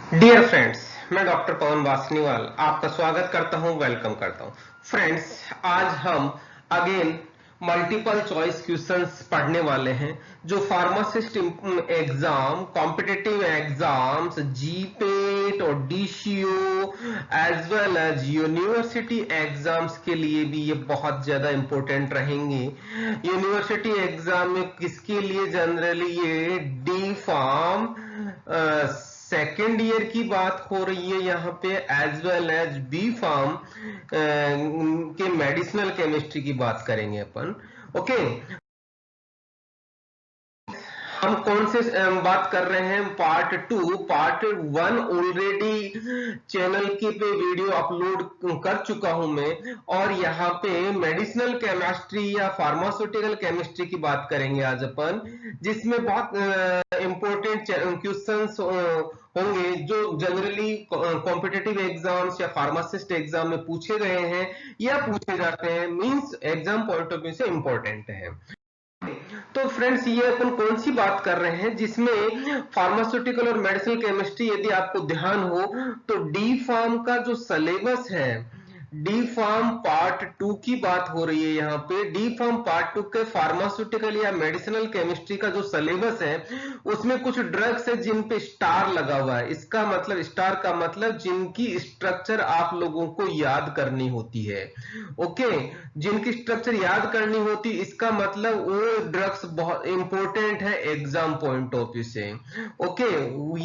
Dear friends, मैं doctor पवन वासनीवाल आपका स्वागत करता हूं, वेलकम करता हूं। फ्रेंड्स, आज हम अगेन मल्टीपल चॉइस क्वेश्चंस पढ़ने वाले हैं जो pharmacist exam, competitive exams, GPAT और DCO as well as university exams के लिए भी ये बहुत ज्यादा इंपॉर्टेंट रहेंगे। यूनिवर्सिटी एग्जाम में किसके लिए जनरली ये डी फार्म सेकेंड ईयर की बात हो रही है यहाँ पे, as well as B pharm के मेडिसिनल केमिस्ट्री की बात करेंगे अपन। ओके, हम कौन से बात कर रहे हैं? पार्ट 2। पार्ट 1 ऑलरेडी चैनल के पे वीडियो अपलोड कर चुका हूं मैं, और यहाँ पे मेडिसिनल केमिस्ट्री या फार्मास्यूटिकल केमिस्ट्री की बात करेंगे आज अपन, जिसमें बहुत इंपॉर्टेंट क्वेश्चंस होंगे जो जनरली कॉम्पिटिटिव एग्जाम्स या फार्मासिस्ट एग्जाम में पूछे गए हैं या पूछे जाते हैं, means exam point of view से इंपॉर्टेंट है। तो फ्रेंड्स, ये अपन कौन सी बात कर रहे हैं जिसमें फार्मास्यूटिकल और मेडिसिनल केमिस्ट्री, यदि आपको ध्यान हो तो डी फार्म का जो सिलेबस है, डी फार्म पार्ट 2 की बात हो रही है यहाँ पे। डी फार्म पार्ट 2 के फार्मास्यूटिकल या मेडिसिनल केमिस्ट्री का जो सिलेबस है उसमें कुछ ड्रग्स है जिन पे स्टार लगा हुआ है। इसका मतलब, स्टार का मतलब जिनकी स्ट्रक्चर आप लोगों को याद करनी होती है। ओके, जिनकी स्ट्रक्चर याद करनी होती, इसका मतलब वो ड्रग्स बहुत इंपॉर्टेंट है एग्जाम पॉइंट ऑफ व्यू से। ओके,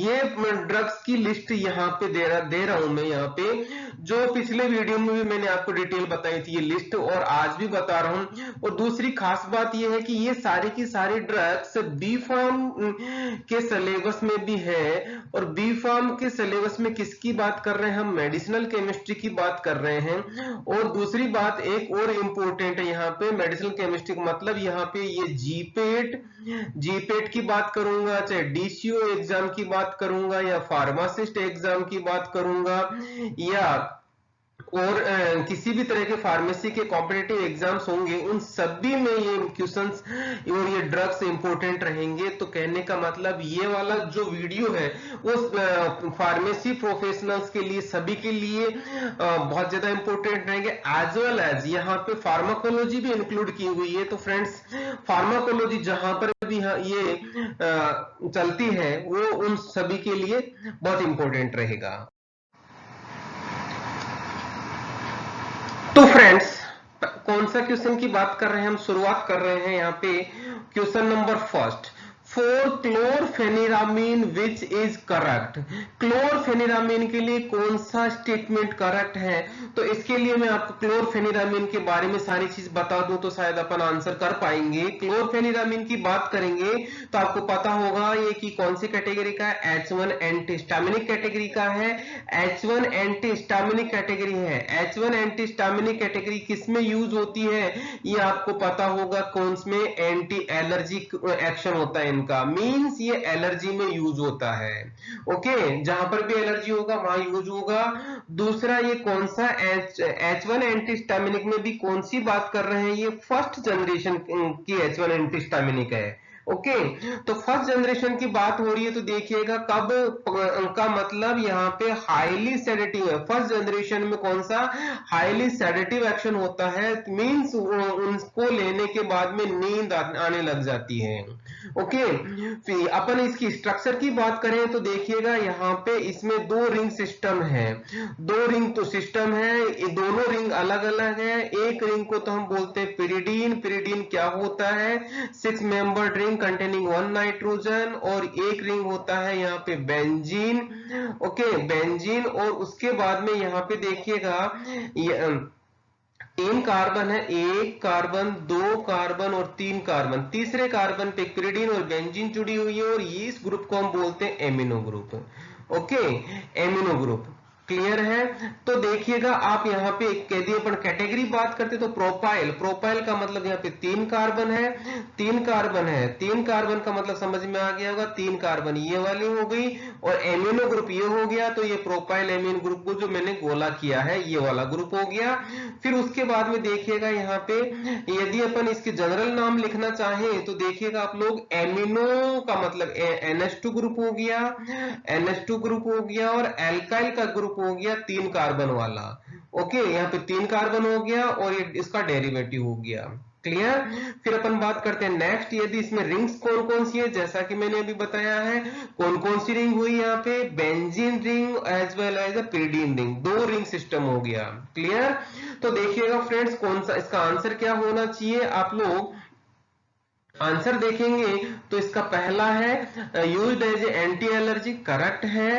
ये ड्रग्स की लिस्ट यहाँ पे दे रहा हूं मैं यहाँ पे, जो पिछले वीडियो में भी मैंने आपको डिटेल बताई थी ये लिस्ट, और आज भी बता रहा हूं। और दूसरी खास बात ये है कि ये सारी की सारी ड्रग्स बी फार्म के सिलेबस में भी है, और बी फार्म के सिलेबस में किसकी बात कर रहे हैं हम? मेडिसिनल केमिस्ट्री की बात कर रहे हैं। और दूसरी बात एक और इंपॉर्टेंट है यहाँ पे, मेडिसिनल केमिस्ट्री का मतलब यहाँ पे ये जीपेट की बात करूंगा, चाहे डीसीओ एग्जाम की बात करूंगा, या फार्मासिस्ट एग्जाम की बात करूंगा, या और किसी भी तरह के फार्मेसी के कॉम्पिटिटिव एग्जाम्स होंगे, उन सभी में ये क्वेश्चंस और ये ड्रग्स इंपॉर्टेंट रहेंगे। तो कहने का मतलब ये वाला जो वीडियो है वो फार्मेसी प्रोफेशनल्स के लिए, सभी के लिए बहुत ज्यादा इंपॉर्टेंट रहेंगे। एज वेल एज यहाँ पे फार्माकोलॉजी भी इंक्लूड की हुई है। तो फ्रेंड्स, फार्माकोलॉजी जहां पर भी ये चलती है वो उन सभी के लिए बहुत इंपॉर्टेंट रहेगा। तो फ्रेंड्स, कौन सा क्वेश्चन की बात कर रहे हैं हम? शुरुआत कर रहे हैं यहाँ पे question number first. For chlorpheniramine which is correct? Chlorpheniramine के लिए कौन सा स्टेटमेंट करेक्ट है? तो इसके लिए मैं आपको क्लोरफेनिरामीन के बारे में सारी चीज बता दूं तो शायद अपन आंसर कर पाएंगे। क्लोरफेनिरामीन की बात करेंगे तो आपको पता होगा ये कि कौन सी कैटेगरी का है। H1 एंटीहिस्टामिनिक कैटेगरी का है। H1 एंटीहिस्टामिनिक कैटेगरी है। H1 एंटीहिस्टामिनिक कैटेगरी किसमें यूज होती है ये आपको पता होगा, कौन में? एंटी एलर्जिक एक्शन होता है इनका, मींस ये एलर्जी में यूज होता है। ओके, जहां पर भी एलर्जी होगा वहां यूज होगा। दूसरा, ये कौन सा H1 एंटीहिस्टामिनिक में भी कौन सी बात कर रहे हैं? ये फर्स्ट जनरेशन की H1 एंटीहिस्टामिनिक है। ओके, तो फर्स्ट जनरेशन की बात हो रही है तो देखिएगा कब का मतलब यहाँ पे हाईली सेडेटिव है। फर्स्ट जनरेशन में कौन सा? हाईली सेडेटिव एक्शन होता है, मींस उनको लेने के बाद में नींद आने लग जाती है। ओके, फिर अपन इसकी स्ट्रक्चर की बात करें तो देखिएगा यहाँ पे इसमें दो रिंग सिस्टम है। दो रिंग तो सिस्टम है, ये दोनों रिंग अलग अलग है। एक रिंग को तो हम बोलते हैं पिरिडीन। पिरिडीन क्या होता है? 6 मेंबर्ड रिंग कंटेनिंग 1 नाइट्रोजन। और एक रिंग होता है यहाँ पे बेंजीन। Okay, benzene. और उसके बाद में यहाँ पे देखिएगा 3 कार्बन है, 1 कार्बन, 2 कार्बन और 3 कार्बन। तीसरे कार्बन पे पिरिडीन और बेंजीन जुड़ी हुई है, और ये इस ग्रुप को हम बोलते हैं amino group. Okay, amino group. Clear है? तो देखिएगा आप यहाँ पे यदि अपन कैटेगरी बात करते तो प्रोपाइल, प्रोपाइल का मतलब यहाँ पे 3 कार्बन है, 3 कार्बन है, 3 कार्बन का मतलब समझ में आ गया होगा, 3 कार्बन ये वाली हो गई, और एमिनो ग्रुप ये हो गया, तो ये प्रोपाइल एमिन ग्रुप को जो मैंने गोला किया है ये वाला ग्रुप हो गया। फिर उसके बाद में देखिएगा यहाँ पे यदि अपन इसके जनरल नाम लिखना चाहें तो देखिएगा आप लोग, एमिनो का मतलब NH2 ग्रुप हो गया, NH2 ग्रुप हो गया, और एल्काइल का ग्रुप हो गया 3 कार्बन वाला। ओके, यहाँ पे 3 कार्बन हो गया और ये इसका डेरिवेटिव हो गया। क्लियर? फिर अपन बात करते हैं नेक्स्ट, यदि इसमें रिंग्स कौन कौन सी है, जैसा कि मैंने अभी बताया है कौन कौन सी रिंग हुई यहाँ पे, benzene ring as well as a pyridine ring, 2 ring system हो गया। क्लियर? तो देखिएगा फ्रेंड्स, कौन सा इसका आंसर क्या होना चाहिए, आप लोग आंसर देखेंगे तो इसका पहला है used as anti allergy, correct है।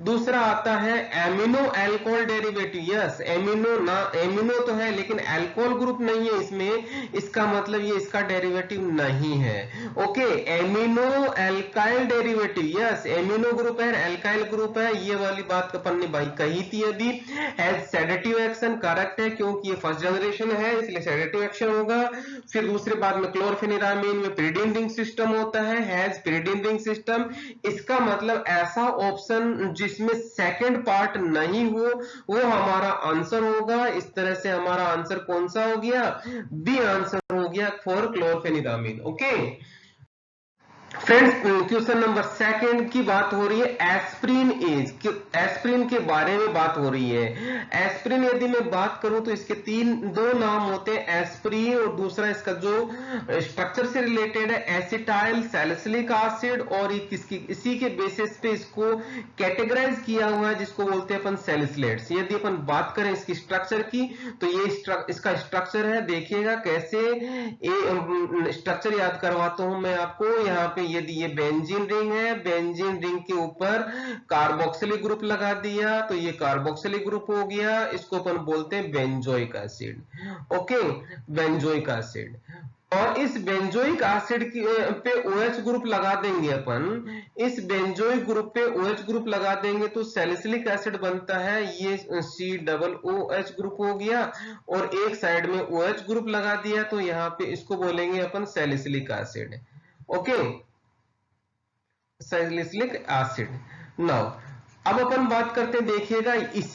दूसरा आता है amino alcohol derivative, yes amino, ना एमिनो तो है लेकिन अल्कोहल ग्रुप नहीं है इसमें, इसका मतलब ये इसका डेरिवेटिव नहीं है। Okay, amino alkyl derivative, yes amino group है, अल्काइल ग्रुप है, ये वाली बात अपन ने भाई कही थी अभी। हैज सेडेटिव एक्शन, करेक्ट है क्योंकि ये फर्स्ट जनरेशन है इसलिए सेडेटिव एक्शन होगा। फिर दूसरे बाद में क्लोरफेनिरामीन में पिरिडीन रिंग सिस्टम होता है, हैज पिरिडीन रिंग सिस्टम, इसका मतलब ऐसा ऑप्शन जिसमें सेकंड पार्ट नहीं हो वो हमारा आंसर होगा। इस तरह से हमारा आंसर कौन सा हो गया, बी आंसर हो गया for chlorpheniramine. Okay friends, question number second की बात हो रही है एस्प्रिन एज, एस्प्रिन के बारे में बात हो रही है। एस्प्रिन यदि मैं बात करूं तो इसके दो नाम होते हैं, एस्प्रिन और दूसरा इसका जो स्ट्रक्चर से रिलेटेड है एसिटाइल सैलिसिलिक एसिड, और इसी के बेसिस पे इसको कैटेगराइज किया हुआ है जिसको बोलते हैं अपन सैलिसिलेट्स। यदि अपन बात करें इसकी स्ट्रक्चर की तो ये इसका स्ट्रक्चर है, देखिएगा कैसे स्ट्रक्चर याद करवाता हूं मैं आपको। यहाँ पे यदि ये बेंजीन रिंग है, बेंजीन रिंग के ऊपर कार्बोक्सिलिक ग्रुप लगा दिया तो ये कार्बोक्सिलिक ग्रुप हो गया, इसको अपन बोलते हैं benzoic acid. Okay, benzoic acid, और इस बेंजोइक एसिड पे OH ग्रुप लगा देंगे अपन, इस बेंजोइक ग्रुप पे OH ग्रुप लगा देंगे तो सैलिसिलिक एसिड बनता है, ये COOH ग्रुप हो गया, और एक साइड में OH ग्रुप लगा दिया तो यहाँ पे इसको बोलेंगे अपन salicylic acid. Okay, salicylic acid. Now अब अपन बात करते हैं, देखिएगा इस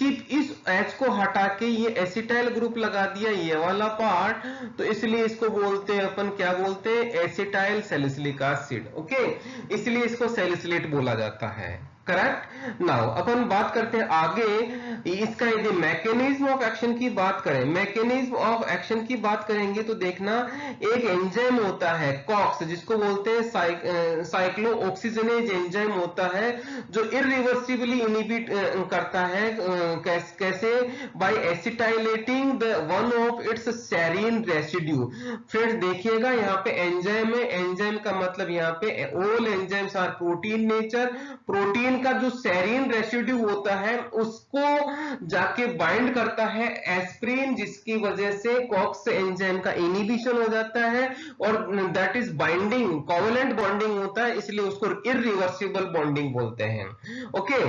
H को हटा के ये एसिटाइल ग्रुप लगा दिया ये वाला पार्ट, तो इसलिए इसको बोलते हैं अपन, क्या बोलते हैं, एसिटाइल सैलिसिलिक एसिड। ओके, इसलिए इसको सैलिसिलेट बोला जाता है, करेक्ट। नाउ अपन बात करते हैं आगे, इसका यदि मैकेनिज्म ऑफ एक्शन की बात करें, मैकेनिज्म ऑफ एक्शन की बात करेंगे तो देखना एक एंजाइम होता है कॉक्स, जिसको बोलते हैं साइक्लो ऑक्सीजनेज एंजाइम होता है, जो इरिवर्सिबली इनहिबिट करता है, कैसे, by acetylating the one of its serine residue. Friends देखिएगा यहाँ पे एंजाइम है, एंजाइम का मतलब यहाँ पे all enzymes are protein nature, protein का जो सेरीन रेसिड्यू होता है उसको जाके बाइंड करता है एस्प्रिन, जिसकी वजह से कॉक्स एंजाइम का इनहिबिशन हो जाता है, और that is binding, covalent bonding होता है, इसलिए उसको इरिवर्सिबल बॉन्डिंग बोलते हैं। ओके,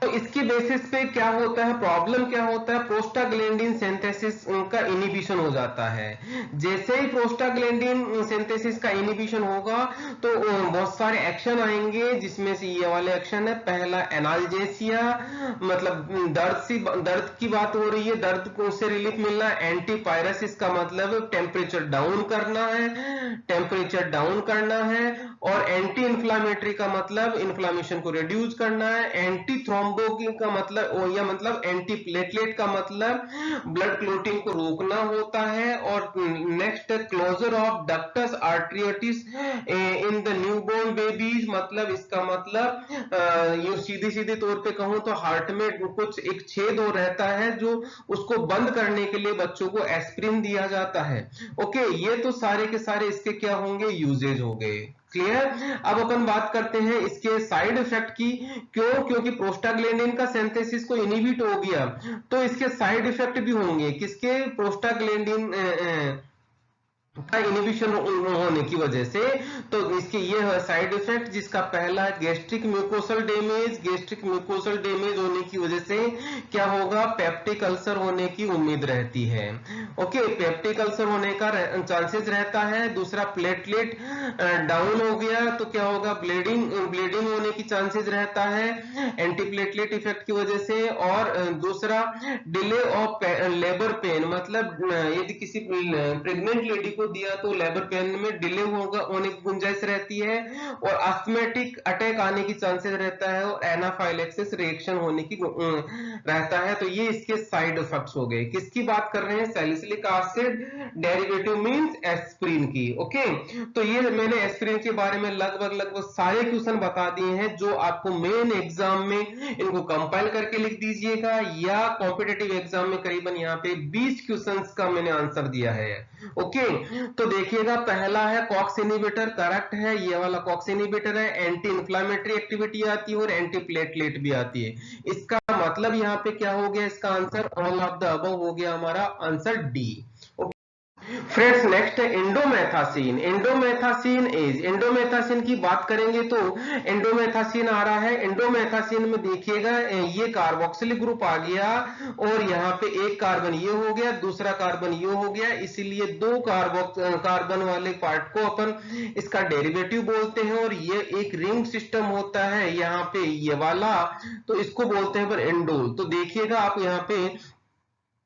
तो इसके बेसिस पे क्या होता है, प्रॉब्लम क्या होता है, प्रोस्टाग्लैंडिन सिंथेसिस का इनहिबिशन हो जाता है। जैसे ही प्रोस्टाग्लैंडिन सिंथेसिस का इनहिबिशन होगा तो बहुत सारे एक्शन आएंगे, जिसमें से ये वाले एक्शन है, पहला एनाल्जेसिया, मतलब दर्द की बात हो रही है, दर्द को से रिलीफ मिलना, एंटीपायरेसिस का मतलब टेम्परेचर डाउन करना है, टेम्परेचर डाउन करना है, और एंटी इंफ्लामेटरी का मतलब इन्फ्लामेशन को रिड्यूस करना है, एंटी थ्रोम्बो का मतलब या मतलब एंटी प्लेटलेट का मतलब ब्लड क्लोटिंग को रोकना होता है, और next closure of ductus arteriosus in the newborn babies, मतलब इसका मतलब ये सीधे सीधे तौर पे कहूं तो हार्ट में कुछ एक छेद हो रहता है, जो उसको बंद करने के लिए बच्चों को एस्प्रिन दिया जाता है। ओके, ये तो सारे के सारे इसके क्या होंगे, यूजेज हो गए। क्लियर? अब अपन बात करते हैं इसके साइड इफेक्ट की, क्योंकि प्रोस्टाग्लैंडिन का सिंथेसिस को इनहिबिट हो गया तो इसके साइड इफेक्ट भी होंगे, किसके, प्रोस्टाग्लैंडिन का इनिबिशन होने की वजह से। तो इसके ये है साइड इफेक्ट, जिसका पहला है gastric mucosal damage. Gastric mucosal damage होने की वजह से क्या होगा, पेप्टिक अल्सर होने की उम्मीद रहती है। ओके, पेप्टिक अल्सर होने का चांसेस रहता है। दूसरा, प्लेटलेट डाउन हो गया तो क्या होगा, ब्लीडिंग होने की चांसेस रहता है एंटीप्लेटलेट इफेक्ट की वजह से। और दूसरा, डिले ऑफ लेबर पेन, मतलब यदि किसी प्रेग्नेंट लेडी को दिया तो लेबर पेन में डिले होने की गुंजाइश रहती है। और अस्थमेटिक अटैक आने की चांसेस रहता है और एनाफाइलेक्सिस रिएक्शन होने की रहता है। तो ये इसके साइड इफेक्ट्स हो गए। किसकी बात कर रहे हैं, salicylic acid derivative means aspirin की। ओके, तो ये मैंने एस्प्रिन के बारे में लगभग सारे क्वेश्चन बता दिए हैं जो आपको मेन एग्जाम में, इनको कंपाइल करके लिख दीजिएगा, या कॉम्पिटिटिव एग्जाम में करीबन यहाँ पे 20 क्वेश्चंस का मैंने आंसर दिया है। ओके, तो देखिएगा, पहला है कॉक्स इनहिबिटर, करेक्ट है, ये वाला कॉक्स इनहिबिटर है। एंटी इंफ्लेमेटरी एक्टिविटी आती है और एंटी प्लेटलेट भी आती है। इसका मतलब यहाँ पे क्या हो गया, इसका answer all of the above हो गया हमारा आंसर डी। फ्रेंड्स, नेक्स्ट है इंडोमेथासिन। इंडोमेथासिन की बात करेंगे तो इंडोमेथासिन आ रहा है। इंडोमेथासिन में देखिएगा, ये कार्बोक्सिलिक ग्रुप आ गया और यहाँ पे एक कार्बन ये हो गया, दूसरा कार्बन ये हो गया, इसीलिए दो कार्बन वाले पार्ट को अपन इसका डेरिवेटिव बोलते हैं। और ये एक रिंग सिस्टम होता है यहाँ पे ये वाला, तो इसको बोलते हैं पर इंडोल। तो देखिएगा आप यहाँ पे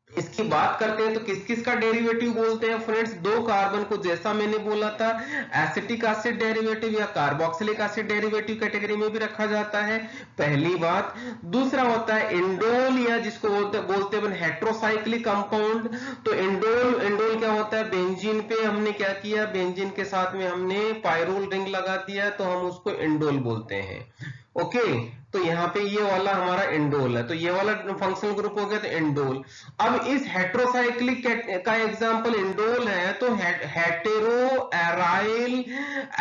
इसकी बात करते हैं तो किस किस का डेरिवेटिव बोलते हैं फ्रेंड्स, दो कार्बन को, जैसा मैंने बोला था, एसिटिक एसिड डेरिवेटिव या कार्बोक्सिलिक एसिड डेरिवेटिव कैटेगरी में भी रखा जाता है, पहली बात। दूसरा होता है इंडोल, या जिसको बोलते हैं हेट्रोसाइक्लिक कंपाउंड। तो इंडोल क्या होता है, बेंजीन पे हमने क्या किया, बेंजीन के साथ में हमने पायरोल रिंग लगा दिया तो हम उसको इंडोल बोलते हैं। ओके, तो यहाँ पे ये वाला हमारा इंडोल है, तो ये वाला फंक्शनल ग्रुप हो गया तो इंडोल। अब इस हेट्रोसाइक्लिक का एग्जांपल इंडोल है, तो hetero aryl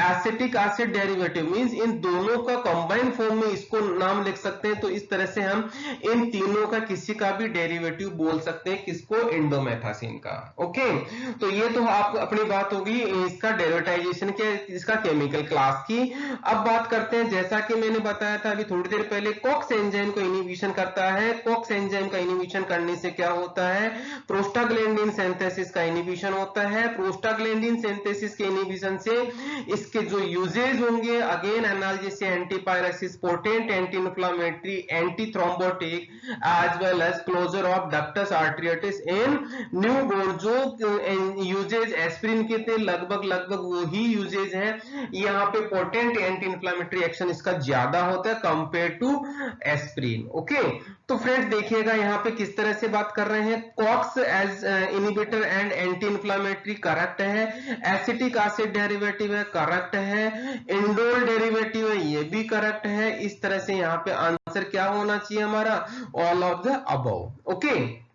acetic acid derivative means इन दोनों का कंबाइंड फॉर्म में इसको नाम लिख सकते हैं। तो इस तरह से हम इन तीनों का किसी का भी डेरिवेटिव बोल सकते हैं, किसको, इंडोमेथासिन का। ओके, तो ये तो आप अपनी बात होगी इसका डेरिवेटाइजेशन के, इसका केमिकल क्लास की। अब बात करते हैं, जैसा कि मैंने बताया था अभी थोड़ी देर पहले, कॉक्स एंजाइम को इनहिबिशन करता है। कॉक्स एंजाइम का इनहिबिशन करने से क्या होता है, प्रोस्टाग्लैंडिन सिंथेसिस का इनहिबिशन होता है। प्रोस्टाग्लैंडिन सिंथेसिस के इनहिबिशन से इसके जो यूजेज होंगे, again analgesic, antipyresis, potent anti inflammatory, anti thrombotic, as well as closure of ductus arteriosus in newborn. जो यूजेज एस्पिरिन के थे लगभग वही यूजेज है यहाँ पे। पोटेंट एंटी इन्फ्लेमेटरी एक्शन इसका ज्यादा होता है कंपेयर टू एस्पिरिन। ओके, तो फ्रेंड्स देखिएगा यहाँ पे किस तरह से बात कर रहे हैं, COX as inhibitor and anti inflammatory correct है, एसिटिक एसिड डेरिवेटिव है करेक्ट है, इंडोल डेरिवेटिव है ये भी करेक्ट है। इस तरह से यहाँ पे आंसर क्या होना चाहिए हमारा, all of the above. Okay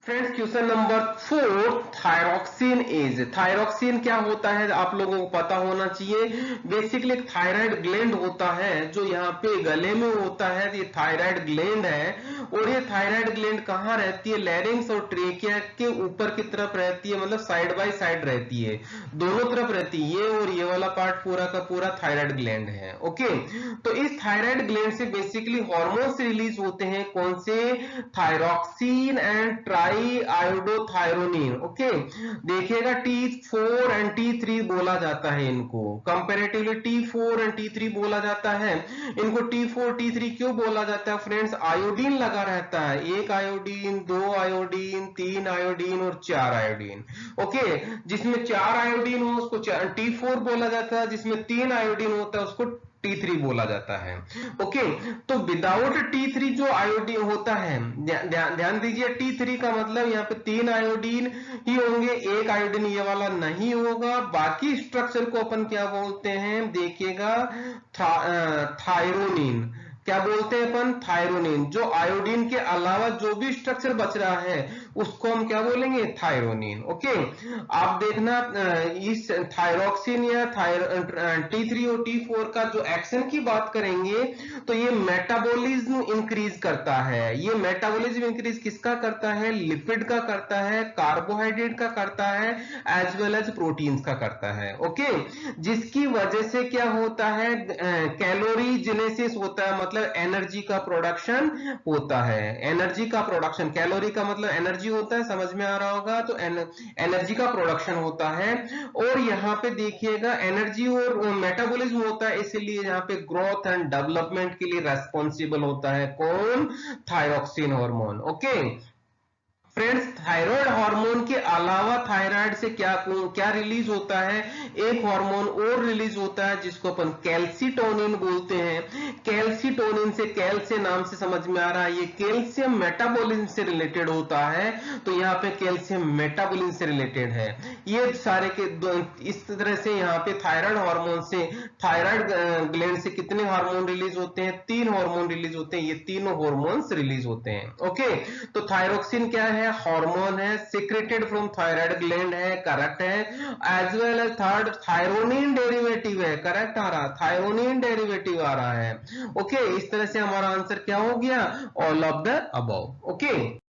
friends, question number 4, thyroxine as. Thyroxine क्या होता है आप लोगों को पता होना चाहिए। बेसिकली एक थायराइड ग्लैंड होता है जो यहाँ पे गले में होता है, ये थायराइड ग्लैंड है। और ये थायराइड ग्लैंड कहाँ रहती है, लैरिंक्स और ट्रेकिया के ऊपर की तरफ रहती है, मतलब साइड बाय साइड रहती है, दोनों तरफ रहती है। ये और ये वाला पार्ट पूरा का पूरा थायराइड ग्लैंड है। ओके, तो इस थायराइड ग्लैंड से बेसिकली हॉर्मोन्स रिलीज होते हैं, कौन से, thyroxine and try iodothyronine. Okay, देखिएगा T4 एंड T3 बोला जाता है इनको, कंपैरेटिवली T4 एंड T3 बोला जाता है इनको। T4 T3 क्यों बोला जाता है फ्रेंड्स, आयोडीन लगा रहता है, एक आयोडीन, दो आयोडीन, तीन आयोडीन और चार आयोडीन। ओके, जिसमें चार आयोडीन हो उसको T4 बोला जाता है, जिसमें तीन आयोडीन होता है उसको T3 बोला जाता है। ओके, तो विदाउट T3 जो आयोडीन होता है, ध्यान दीजिए, T3 का मतलब यहाँ पे तीन आयोडीन ही होंगे, एक आयोडीन ये वाला नहीं होगा। बाकी स्ट्रक्चर को अपन क्या बोलते हैं, देखिएगा थायरोनिन। क्या बोलते हैं अपन, थायरोनिन। जो आयोडीन के अलावा जो भी स्ट्रक्चर बच रहा है उसको हम क्या बोलेंगे, थायरोनिन। ओके, आप देखना इस थायरोक्सिन या T3 और T4 का जो एक्शन की बात करेंगे तो ये मेटाबॉलिज्म इंक्रीज करता है। ये मेटाबॉलिज्म इंक्रीज किसका करता है, लिपिड का करता है, कार्बोहाइड्रेट का करता है, एज वेल एज प्रोटीन्स का करता है। ओके, जिसकी वजह से क्या होता है, कैलोरी जेनेसिस होता है, मतलब एनर्जी का प्रोडक्शन होता है। एनर्जी का प्रोडक्शन, कैलोरी का मतलब एनर्जी होता है, समझ में आ रहा होगा, तो एनर्जी का प्रोडक्शन होता है। और यहाँ पे देखिएगा एनर्जी और मेटाबॉलिज्म होता है, इसलिए यहाँ पे ग्रोथ एंड डेवलपमेंट के लिए रेस्पॉन्सिबल होता है कौन, thyroxine hormone. Okay friends, thyroid hormone के अलावा थायराइड से क्या क्या रिलीज होता है, एक हार्मोन और रिलीज होता है जिसको अपन कैल्सीटोनिन बोलते हैं। कैल्सीटोनिन से, कैल से नाम से समझ में आ रहा है, ये कैल्शियम मेटाबॉलिज्म से रिलेटेड होता है, तो यहाँ पे कैल्शियम मेटाबॉलिज्म से रिलेटेड है। ये सारे के इस तरह से यहाँ पे थायराइड हार्मोन से, थायराइड ग्लैंड से कितने हार्मोन रिलीज होते हैं, 3 हार्मोन रिलीज होते हैं, ये तीनों हार्मोन्स रिलीज होते हैं। ओके, तो थायरोक्सिन क्या है, हार्मोन है, सिक्रेटेड फ्रॉम थायराइड ग्लैंड है, करेक्ट है। As well as third thyronine derivative है, करेक्ट आ रहा, थायरोनिन डेरिवेटिव आ रहा है। ओके, इस तरह से हमारा आंसर क्या हो गया, all of the above. Okay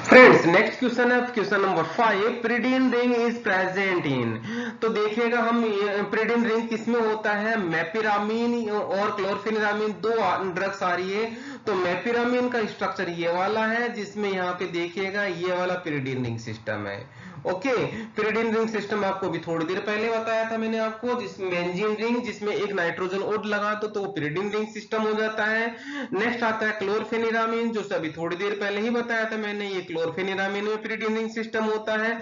friends, next question है question number 5, pyridine ring is present in. तो देखिएगा हम, प्रिडिन रिंग किसमें होता है, मेपिरामीन और क्लोरफेनिरामीन, दो ड्रग्स आ रही है। तो मेपिरामीन का स्ट्रक्चर ये वाला है, जिसमें यहाँ पे देखिएगा ये वाला प्रिडिन रिंग सिस्टम है। ओके, प्रिडिन रिंग सिस्टम आपको भी थोड़ी देर पहले बताया था मैंने आपको, जिसमें बेंजीन रिंग, जिसमें एक नाइट्रोजन और लगा दो तो वो प्रिडिन रिंग सिस्टम हो जाता है। नेक्स्ट आता है क्लोरफेनिरामीन, जो अभी थोड़ी देर पहले ही बताया था मैंने, ये क्लोरफेनिरामीन में प्रिडिन रिंग सिस्टम होता है।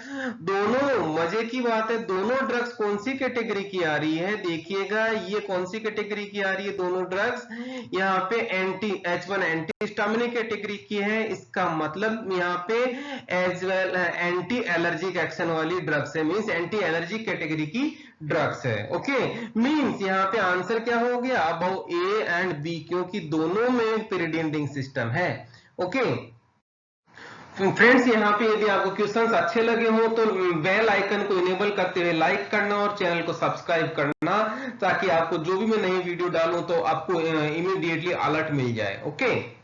दोनों मजे की बात है, दोनों ड्रग्स कौन सी कैटेगरी की आ रही है, देखिएगा ये कौन सी कैटेगरी की आ रही है, दोनों ड्रग्स यहाँ पे anti H1 anti histaminic category की है। इसका मतलब यहाँ पे as well anti allergic action वाली ड्रग्स है, मींस एंटी एलर्जिक कैटेगरी की ड्रग्स है। ओके, मींस यहाँ पे आंसर क्या हो गया, अबव ए एंड बी, क्योंकि दोनों में pyridine रिंग सिस्टम है। ओके फ्रेंड्स, यहाँ पे यदि आपको क्वेश्चंस अच्छे लगे हो तो बेल आइकन को इनेबल करते हुए लाइक करना और चैनल को सब्सक्राइब करना, ताकि आपको जो भी मैं नई वीडियो डालूं तो आपको इमीडिएटली अलर्ट मिल जाए। Okay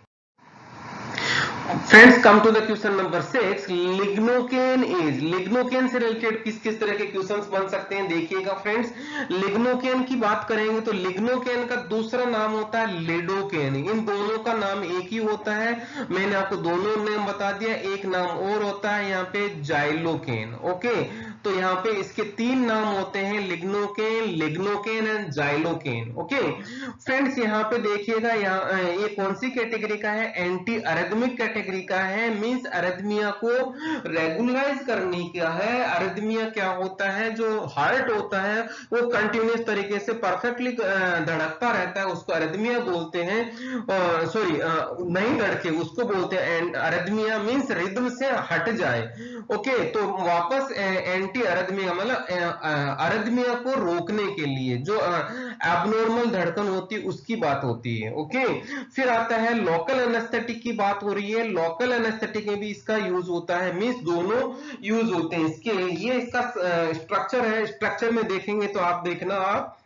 friends, come to the question number 6, lignocaine is. Lignocaine से रिलेटेड किस किस तरह के क्वेश्चंस बन सकते हैं, देखिएगा फ्रेंड्स, लिग्नोकेन की बात करेंगे तो लिग्नोकेन का दूसरा नाम होता है लिडोकेन। इन दोनों का नाम एक ही होता है, मैंने आपको दोनों नाम बता दिया, एक नाम और होता है यहाँ पे जाइलोकेन। ओके, तो यहाँ पे इसके 3 नाम होते हैं, lignocaine, lignocaine and xylocaine. Okay friends, यहाँ पे देखिएगा, यहाँ ये कौन सी कैटेगरी का है, एंटी अरिथमिक कैटेगरी का है, मींस अरिथमिया को रेगुलराइज करने का है। अरिथमिया क्या होता है, जो हार्ट होता है वो कंटिन्यूस तरीके से परफेक्टली धड़कता रहता है, उसको अरिथमिया बोलते हैं। सॉरी, नहीं धड़के, उसको बोलते हैं अरिथमिया, मींस रिदम से हट जाए। ओके, तो वापस एंटी अरिथमिया मतलब अरिथमिया को रोकने के लिए जो एबनॉर्मल धड़कन होती है उसकी बात होती है। ओके, फिर आता है लोकल एनेस्थेटिक की बात हो रही है, लोकल एनेस्थेटिक में भी इसका यूज होता है, मींस दोनों यूज होते हैं इसके। ये इसका स्ट्रक्चर है, स्ट्रक्चर में देखेंगे तो आप देखना, आप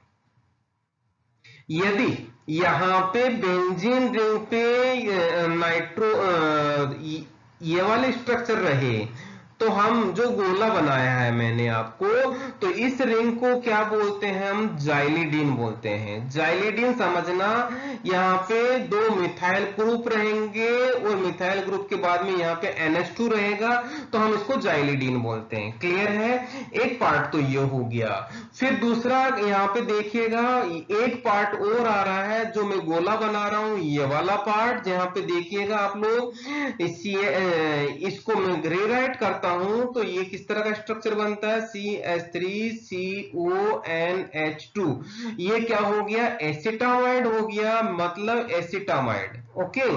यदि यहां पे बेंजीन रिंग पे नाइट्रो ये वाले स्ट्रक्चर रहे तो हम जो गोला बनाया है मैंने आपको, तो इस रिंग को क्या बोलते हैं, हम जाइलिडीन बोलते हैं। जाइलिडीन समझना, यहाँ पे 2 मिथाइल ग्रुप रहेंगे और मिथाइल ग्रुप के बाद में यहाँ पे NH2 रहेगा, तो हम इसको जाइलिडीन बोलते हैं। क्लियर है, एक पार्ट तो ये हो गया। फिर दूसरा यहाँ पे देखिएगा, एक पार्ट और आ रहा है जो मैं गोला बना रहा हूं, ये वाला पार्ट, जहां पे देखिएगा आप लोग, इसको मैं ग्रे राइट करता हूं तो ये किस तरह का स्ट्रक्चर बनता है, CH3CONH2। ये क्या हो गया, एसिटामाइड हो गया, मतलब एसिटामाइड। ओके,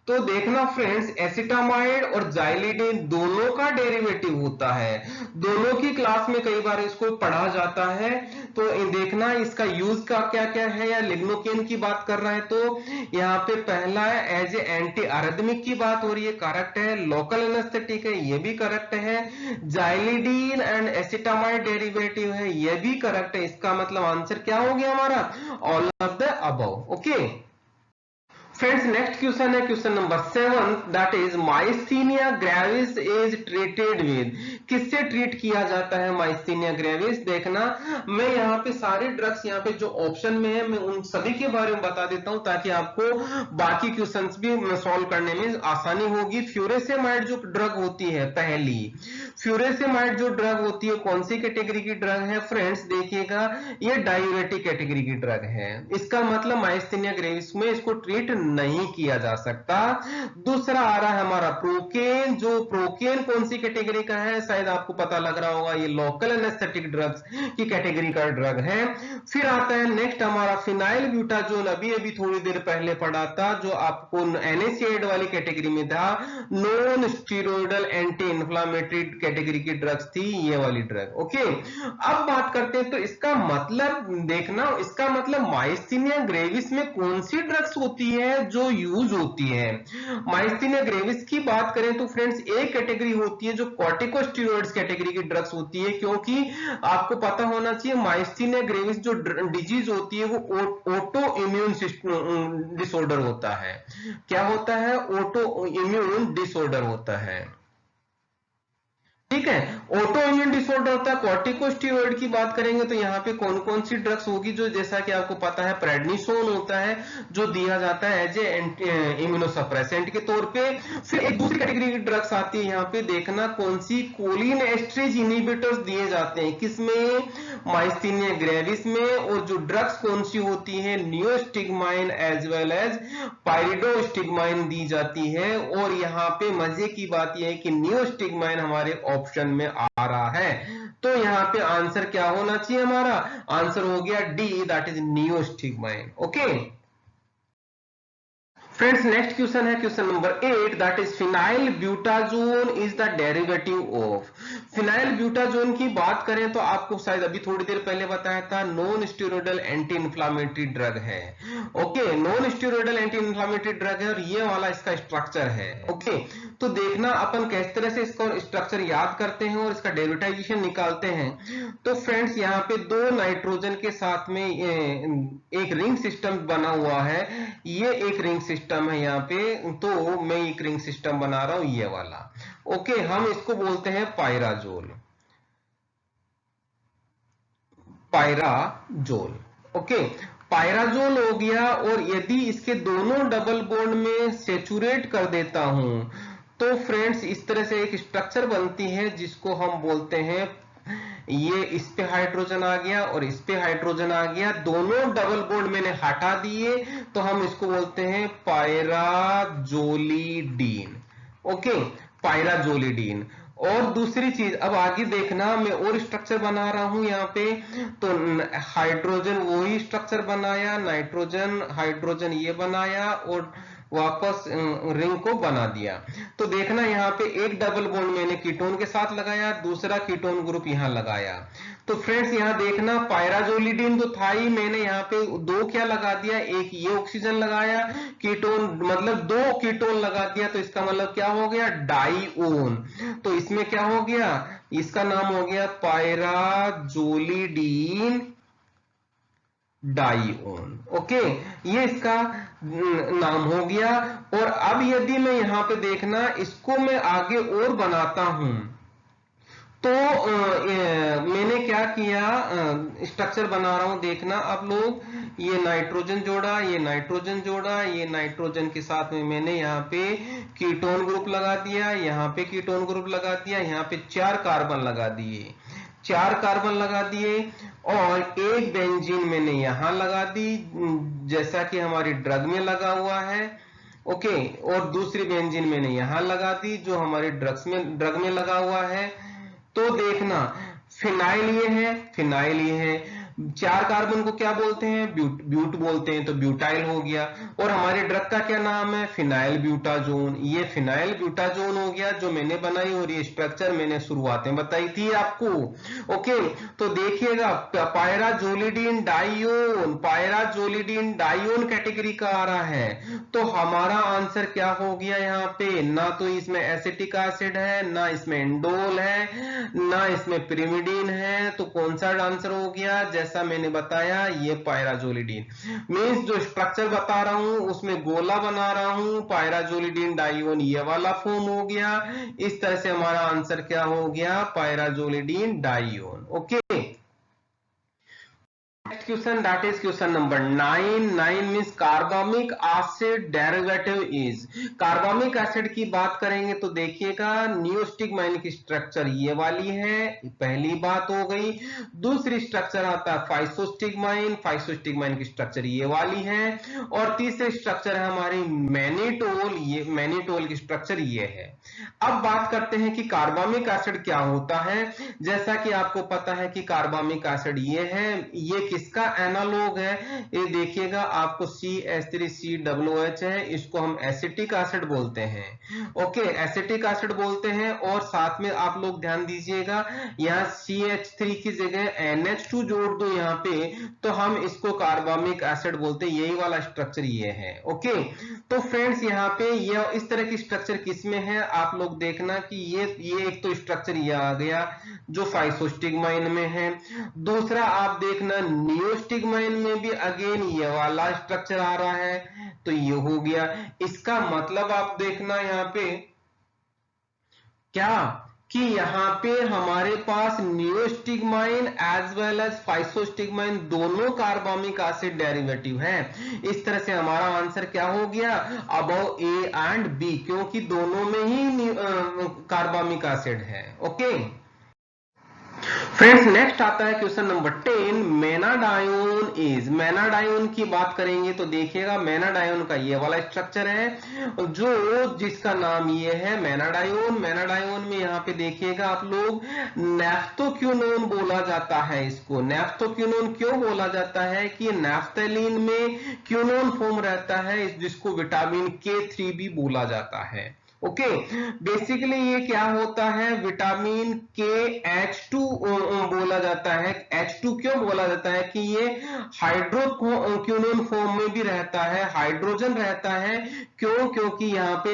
तो देखना फ्रेंड्स, एसिटामाइड और जाइलिडीन दोनों का डेरिवेटिव होता है, दोनों की क्लास में कई बार इसको पढ़ा जाता है। तो देखना इसका यूज का क्या क्या है, या लिग्नोकेन की बात कर रहा है तो यहाँ पे पहला है एज ए एंटी अरिथमिक की बात हो रही है, करेक्ट है। लोकल एनेस्थेटिक है, ये भी करेक्ट है। जाइलिडीन एंड एसिटामाइड डेरिवेटिव है, ये भी करेक्ट है। इसका मतलब आंसर क्या हो गया हमारा, all of the above. Okay friends, next question है question number 7, that is myasthenia gravis is treated with, किससे ट्रीट किया जाता है माइस्थीनिया ग्रेविस। देखना मैं यहाँ पे सारे ड्रग्स यहाँ पे जो ऑप्शन में है मैं उन सभी के बारे में बता देता हूं ताकि आपको बाकी क्वेश्चंस भी सॉल्व करने में आसानी होगी। फ्यूरेसेमाइड जो ड्रग होती है, पहली फ्यूरेसेमाइड जो ड्रग होती है कौन सी कैटेगरी की ड्रग है फ्रेंड्स, देखिएगा ये डायूरेटिक कैटेगरी की ड्रग है। इसका मतलब माइस्थीनिया ग्रेविस में इसको ट्रीट नहीं किया जा सकता। दूसरा आ रहा है हमारा प्रोकेन, जो प्रोकेन कौन सी कैटेगरी का है, शायद आपको पता लग रहा होगा, ये लोकल एनेस्थेटिक ड्रग्स की कैटेगरी का ड्रग है। फिर आता है नेक्स्ट हमारा फिनाइल ब्यूटाजोल, अभी अभी थोड़ी देर पहले पढ़ा था, जो आपको NSAID वाली कैटेगरी में था, non steroidal anti inflammatory category की ड्रग्स थी ये वाली ड्रग। ओके, अब बात करते हैं तो इसका मतलब देखना, इसका मतलब माइस्थीनिया ग्रेविस में कौन सी ड्रग्स होती है जो यूज होती है। माइस्थीनिया ग्रेविस की बात करें तो फ्रेंड्स एक कैटेगरी होती है जो कॉर्टिकोस्टेरॉइड्स कैटेगरी की ड्रग्स होती है, क्योंकि आपको पता होना चाहिए माइस्थीनिया ग्रेविस जो डिजीज होती है वो ऑटो इम्यून सिस्टम डिसऑर्डर होता है। क्या होता है, ऑटो इम्यून डिसऑर्डर होता है, ठीक है। ऑटो इम्यून डिसऑर्डर होता है। कॉर्टिकोस्टेरॉइड की बात करेंगे तो यहाँ पे कौन कौन सी ड्रग्स होगी, जो जैसा कि आपको पता है प्रेडनिसोन होता है जो दिया जाता है एज ए इम्यूनोसप्रेसेंट के तौर पे। फिर एक दूसरी कैटेगरी की ड्रग्स आती है, यहाँ पे देखना कौन सी, कोलिन एस्ट्रेज इनहिबिटर्स दिए जाते हैं, किसमें, माइस्थीनिया ग्रेविस में। और जो ड्रग्स कौन सी होती है, नियोस्टिग्माइन एज वेल एज पाइरिडोस्टिग्माइन दी जाती है। और यहाँ पे मजे की बात यह है कि नियोस्टिग्माइन हमारे ऑप्शन में आ रहा है, तो यहाँ पे आंसर क्या होना चाहिए, हमारा आंसर हो गया D, that is neostigmine. Okay friends, next question है question number 8, that is phenyl butazone is the derivative of. Phenyl butazone की बात करें तो आपको शायद अभी थोड़ी देर पहले बताया था non steroidal anti inflammatory drug है। ओके, non steroidal anti inflammatory drug है और ये वाला इसका स्ट्रक्चर है। ओके, तो देखना अपन किस तरह से इसका स्ट्रक्चर याद करते हैं और इसका डेरिवेटाइजेशन निकालते हैं। तो फ्रेंड्स, यहाँ पे दो नाइट्रोजन के साथ में एक रिंग सिस्टम बना हुआ है, ये एक रिंग सिस्टम है यहाँ पे, तो मैं एक रिंग सिस्टम बना रहा हूं ये वाला। ओके, हम इसको बोलते हैं पायराजोल, पायराजोल। ओके, पायराजोल हो गया। और यदि इसके दोनों डबल बॉन्ड में सेचुरेट कर देता हूं तो फ्रेंड्स इस तरह से एक स्ट्रक्चर बनती है जिसको हम बोलते हैं, ये इस पे हाइड्रोजन आ गया और इस पे हाइड्रोजन आ गया, दोनों डबल बॉन्ड मैंने हटा दिए, तो हम इसको बोलते हैं पायराजोलिडीन। ओके, पायराजोलिडीन। और दूसरी चीज, अब आगे देखना, मैं और स्ट्रक्चर बना रहा हूं यहाँ पे, तो हाइड्रोजन वही स्ट्रक्चर बनाया, नाइट्रोजन हाइड्रोजन ये बनाया और वापस रिंग को बना दिया। तो देखना यहाँ पे एक डबल बॉन्ड मैंने कीटोन के साथ लगाया, दूसरा कीटोन ग्रुप यहाँ लगाया। तो फ्रेंड्स यहाँ देखना पायराजोलिडीन तो था ही, मैंने यहाँ पे दो क्या लगा दिया, एक ये ऑक्सीजन लगाया, कीटोन मतलब दो कीटोन लगा दिया, तो इसका मतलब क्या हो गया, डाईओन। तो इसमें क्या हो गया, इसका नाम हो गया पायराजोलिडीन डाईओन। ओके, ये इसका नाम हो गया। और अब यदि मैं यहां पे देखना, इसको मैं आगे और बनाता हूं तो मैंने क्या किया, स्ट्रक्चर बना रहा हूं, देखना आप लोग, ये नाइट्रोजन जोड़ा, ये नाइट्रोजन जोड़ा, ये नाइट्रोजन के साथ में मैंने यहाँ पे कीटोन ग्रुप लगा दिया, यहाँ पे कीटोन ग्रुप लगा दिया, यहाँ पे 4 कार्बन लगा दिए, 4 कार्बन लगा दिए, और एक बेंजीन मैंने यहां लगा दी जैसा कि हमारी ड्रग में लगा हुआ है। ओके, और दूसरी बेंजीन मैंने यहां लगा दी जो हमारे ड्रग में लगा हुआ है। तो देखना फिनाइल ये है, फिनाइल ये है, 4 कार्बन को क्या बोलते हैं, ब्यूट बोलते हैं, तो ब्यूटाइल हो गया। और हमारे ड्रग का क्या नाम है, फिनाइल ब्यूटाजोन। ये फिनाइल ब्यूटाजोन हो गया जो मैंने बनाई, और ये स्ट्रक्चर मैंने शुरुआत में बताई थी आपको। ओके, तो देखिएगा पायराजोलिडीन डाइओन, पायराजोलिडीन डाइओन कैटेगरी का आ रहा है। तो हमारा आंसर क्या हो गया यहाँ पे, ना तो इसमें एसिटिक एसिड है, ना इसमें इंडोल है, ना इसमें पिरिमिडीन है। तो कौन सा आंसर हो गया, जैसा मैंने बताया, ये पायराजोलिडीन। मींस जो स्ट्रक्चर बता रहा हूं उसमें गोला बना रहा हूं, पायराजोलिडीन डाइओन ये वाला फॉर्म हो गया। इस तरह से हमारा आंसर क्या हो गया, pyrazolidine dione. Okay, next question, that is question number 9. 9 means carbamic acid derivative is, carbamic acid की बात करेंगे तो देखिएगा नियोस्टिगमाइन की स्ट्रक्चर ये वाली है, पहली बात हो गई। दूसरी स्ट्रक्चर आता है फाइसोस्टिगमाइन, फाइसोस्टिगमाइन की स्ट्रक्चर ये वाली है। और तीसरी स्ट्रक्चर है हमारी मैनिटोल, ये मैनिटोल की स्ट्रक्चर ये है। अब बात करते हैं कि कार्बामिक एसिड क्या होता है। जैसा कि आपको पता है कि कार्बामिक एसिड ये है, ये किसका एनालॉग है, ये देखिएगा आपको CH3COOH है, इसको हम एसिटिक एसिड बोलते हैं। ओके, एसिटिक एसिड बोलते हैं। और साथ में आप लोग ध्यान दीजिएगा, यहाँ CH3 की जगह NH2 जोड़ दो यहाँ पे, तो हम इसको कार्बामिक एसिड बोलते हैं। यही वाला स्ट्रक्चर ये है। ओके, तो फ्रेंड्स यहाँ पे ये इस तरह की स्ट्रक्चर किसमें है, आप लोग देखना कि ये एक तो स्ट्रक्चर ये आ गया जो फाइसोस्टिगमाइन में है। दूसरा आप देखना नियोस्टिगमाइन में भी अगेन ये वाला स्ट्रक्चर आ रहा है, तो ये हो गया। इसका मतलब आप देखना यहाँ पे क्या, कि यहाँ पे हमारे पास neostigmine as well as physostigmine दोनों कार्बामिक एसिड डेरिवेटिव है। इस तरह से हमारा आंसर क्या हो गया, अबव ए एंड बी, क्योंकि दोनों में ही कार्बामिक एसिड है। ओके फ्रेंड्स, नेक्स्ट आता है question number 10, menadione is. Menadione की बात करेंगे तो देखिएगा मेनाडायोन का ये वाला स्ट्रक्चर है जो जिसका नाम ये है मेनाडायोन। मेनाडायोन में यहाँ पे देखिएगा आप लोग नैफ्थोक्विनोन बोला जाता है इसको। नैफ्थोक्विनोन क्यों बोला जाता है कि नैफ्थलीन में क्विनोन फॉर्म रहता है, जिसको विटामिन K3 भी बोला जाता है। ओके, बेसिकली ये क्या होता है, विटामिन KH2 बोला जाता है। H2 क्यों बोला जाता है कि ये हाइड्रोक्विनोन फॉर्म में भी रहता है, हाइड्रोजन रहता है। क्यों, क्योंकि यहाँ पे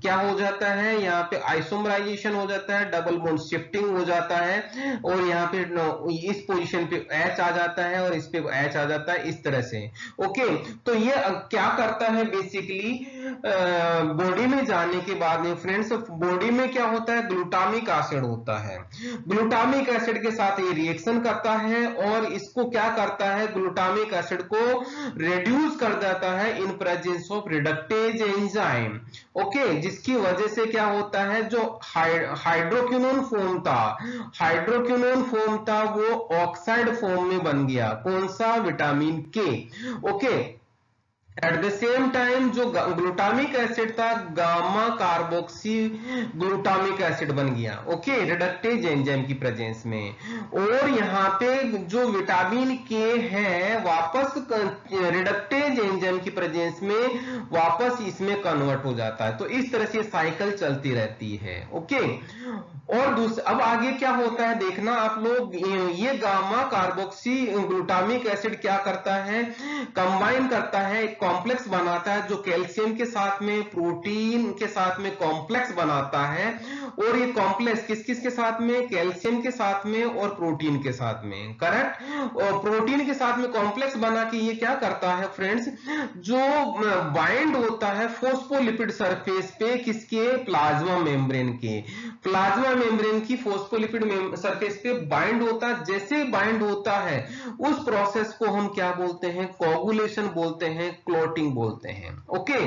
क्या हो जाता है, यहाँ पे आइसोमराइजेशन हो जाता है, डबल बॉन्ड शिफ्टिंग हो जाता है, और यहाँ पे इस पोजीशन पे H आ जाता है और इस पे H आ जाता है, इस तरह से। ओके, तो ये क्या करता है, बेसिकली बॉडी में जाने के बाद में फ्रेंड्स, बॉडी में क्या होता है, ग्लूटामिक एसिड होता है। ग्लूटामिक एसिड के साथ ये रिएक्शन करता है और इसको क्या करता है, ग्लूटामिक एसिड को रिड्यूस कर देता है in presence of reductase enzyme. Okay, जिसकी वजह से क्या होता है, जो हाइड्रोक्विनोन फॉर्म था, हाइड्रोक्विनोन फॉर्म था वो ऑक्साइड फॉर्म में बन गया। कौन सा, vitamin K। Okay, at the same time जो ग्लूटामिक एसिड था, गामा कार्बोक्सी ग्लूटामिक एसिड बन गया। ओके, रिडक्टेज एंजाइम की प्रेजेंस में। और यहाँ पे जो विटामिन K है वापस रिडक्टेज एंजाइम की प्रेजेंस में वापस इसमें कन्वर्ट हो जाता है। तो इस तरह से साइकिल चलती रहती है। ओके, और अब आगे क्या होता है देखना आप लोग, ये गामा कार्बोक्सी ग्लूटामिक एसिड क्या करता है, कंबाइन करता है, एक कॉम्प्लेक्स बनाता है जो कैल्शियम के साथ में प्रोटीन के साथ में कॉम्प्लेक्स बनाता है। और ये कॉम्प्लेक्स किस किस के साथ में, कैल्शियम के साथ में और प्रोटीन के साथ में, करेक्ट। और प्रोटीन के साथ में कॉम्प्लेक्स बना के ये क्या करता है फ्रेंड्स, जो बाइंड होता है फोस्फोलिपिड सरफेस पे, किसके, प्लाज्मा मेम्ब्रेन के, प्लाज्मा मेम्ब्रेन की फोस्फोलिपिड सरफेस पे बाइंड होता है। जैसे बाइंड होता है उस प्रोसेस को हम क्या बोलते हैं, कोगुलेशन बोलते हैं, क्लॉटिंग बोलते हैं। ओके,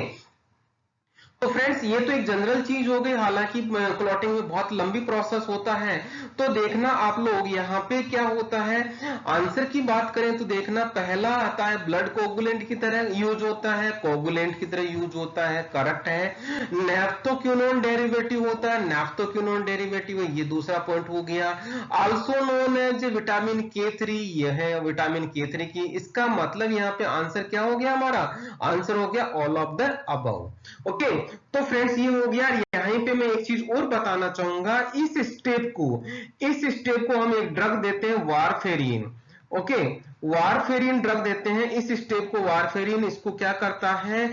तो फ्रेंड्स ये तो एक जनरल चीज हो गई, हालांकि क्लॉटिंग में बहुत लंबी प्रोसेस होता है। तो देखना आप लोग यहाँ पे क्या होता है, आंसर की बात करें तो देखना पहला आता है ब्लड कोगुलेंट की तरह यूज होता है, कोगुलेंट की तरह यूज होता है, करेक्ट है। नैफ्थोक्विनोन डेरिवेटिव होता है, नैफ्थोक्विनोन डेरिवेटिव, ये दूसरा पॉइंट हो गया। Also known as vitamin K3, यह है विटामिन K3 की, इसका मतलब यहाँ पे आंसर क्या हो गया, हमारा आंसर हो गया all of the above. Okay, तो फ्रेंड्स ये हो गया। यहीं पे मैं एक चीज और बताना चाहूंगा, इस स्टेप को हम एक ड्रग देते हैं वारफेरिन। ओके, वारफेरिन ड्रग देते हैं इस स्टेप को, वारफेरिन इसको क्या करता है,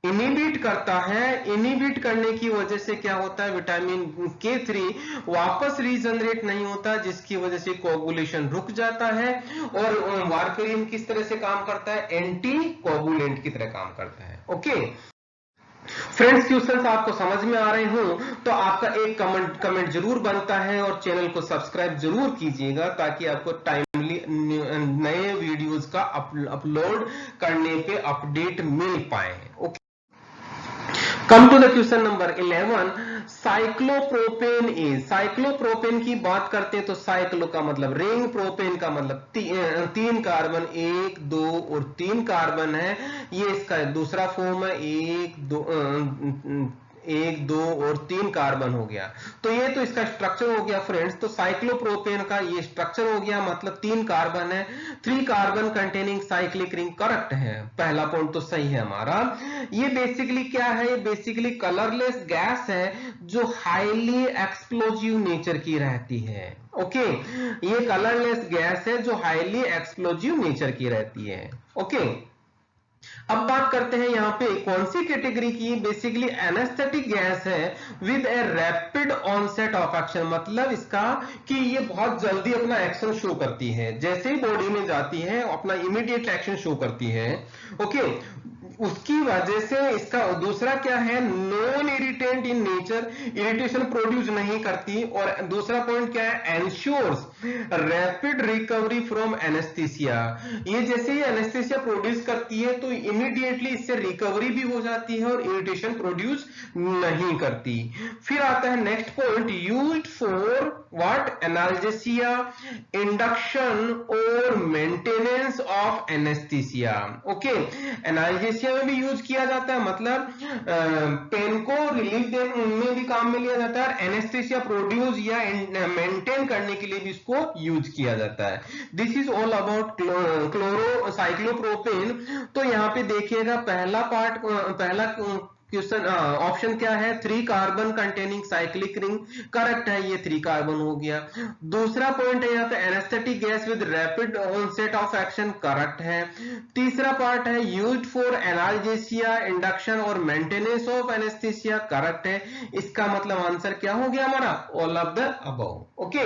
इनिबिट करता है। इनिबिट करने की वजह से क्या होता है, विटामिन K3 वापस रीजनरेट नहीं होता, जिसकी वजह से कोगुलेशन रुक जाता है। और वारफेरिन किस तरह से काम करता है, एंटी कोगुलेंट की तरह काम करता है। ओके फ्रेंड्स, क्वेश्चंस आपको समझ में आ रहे हो तो आपका एक कमेंट जरूर बनता है, और चैनल को सब्सक्राइब जरूर कीजिएगा, ताकि आपको टाइमली नए वीडियोस का अपलोड करने पे अपडेट मिल पाए। Okay, come to the question number 11, cyclopropane is, cyclopropane की बात करते हैं तो साइक्लो का मतलब रिंग, प्रोपेन का मतलब तीन कार्बन, 1 2 और 3 कार्बन है, ये इसका दूसरा फॉर्म है, 1 2 और 3 कार्बन हो गया। तो ये तो इसका स्ट्रक्चर हो गया फ्रेंड्स। तो साइक्लोप्रोपेन का ये स्ट्रक्चर हो गया, मतलब 3 कार्बन है, 3 carbon containing cyclic ring, correct है, पहला पॉइंट तो सही है हमारा। ये बेसिकली क्या है, ये बेसिकली कलरलेस गैस है जो हाईली एक्सप्लोजिव नेचर की रहती है। ओके, ये कलरलेस गैस है जो हाईली एक्सप्लोजिव नेचर की रहती है। ओके, अब बात करते हैं यहाँ पे कौन सी कैटेगरी की, बेसिकली एनेस्थेटिक गैस है with a rapid onset of action, मतलब इसका कि ये बहुत जल्दी अपना एक्शन शो करती है, जैसे ही बॉडी में जाती है अपना इमीडिएट एक्शन शो करती है। ओके, उसकी वजह से इसका दूसरा क्या है, non irritant in nature, irritation produce नहीं करती। और दूसरा पॉइंट क्या है, ensures rapid recovery from anaesthesia, ये जैसे ही एनेस्थीसिया प्रोड्यूस करती है तो इमीडिएटली इससे रिकवरी भी हो जाती है और इरिटेशन प्रोड्यूस नहीं करती। फिर आता है next point, used for what, analgesia, induction और maintenance of anaesthesia. Okay, analgesia में भी यूज किया जाता है, मतलब पेन को रिलीफ में भी काम में लिया जाता है, एनेस्थीसिया प्रोड्यूस या मेंटेन करने के लिए भी इसको यूज किया जाता है। This is all about chloro cyclopropane. तो यहाँ पे देखिएगा पहला पार्ट, पहला क्वेश्चन ऑप्शन क्या है, 3 carbon containing cyclic ring, correct है, ये 3 कार्बन हो गया। दूसरा पॉइंट है यहाँ पे anaesthetic gas with rapid onset of action, correct है। तीसरा पार्ट है यूज्ड फॉर एनाल्जेसिया, इंडक्शन और मेंटेनेंस ऑफ एनेस्थीसिया, करेक्ट है। इसका मतलब आंसर क्या हो गया हमारा, all of the above. Okay